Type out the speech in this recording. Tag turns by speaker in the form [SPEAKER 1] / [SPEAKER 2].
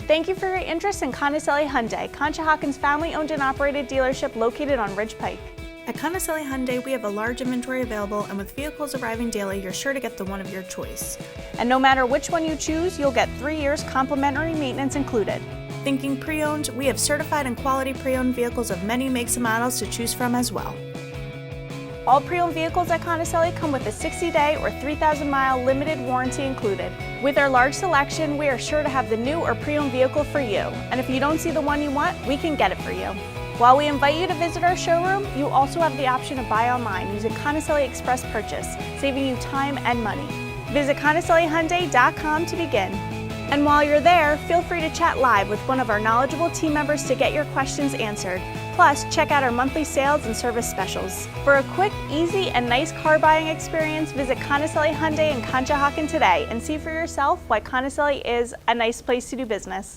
[SPEAKER 1] Thank you for your interest in Conicelli Hyundai, Conshahocken's family-owned and operated dealership located on Ridge Pike.
[SPEAKER 2] At Conicelli Hyundai, we have a large inventory available, and with vehicles arriving daily, you're sure to get the one of your choice.
[SPEAKER 1] And no matter which one you choose, you'll get 3 years complimentary maintenance included.
[SPEAKER 2] Thinking pre-owned? We have certified and quality pre-owned vehicles of many makes and models to choose from as well.
[SPEAKER 1] All pre-owned vehicles at Conicelli come with a 60-day or 3,000-mile limited warranty included. With our large selection, we are sure to have the new or pre-owned vehicle for you. And if you don't see the one you want, we can get it for you. While we invite you to visit our showroom, you also have the option to buy online using Conicelli Express Purchase, saving you time and money. Visit ConicelliHyundai.com to begin. And while you're there, feel free to chat live with one of our knowledgeable team members to get your questions answered. Plus, check out our monthly sales and service specials. For a quick, easy, and nice car buying experience, visit Conicelli Hyundai in Conshohocken today and see for yourself why Conicelli is a nice place to do business.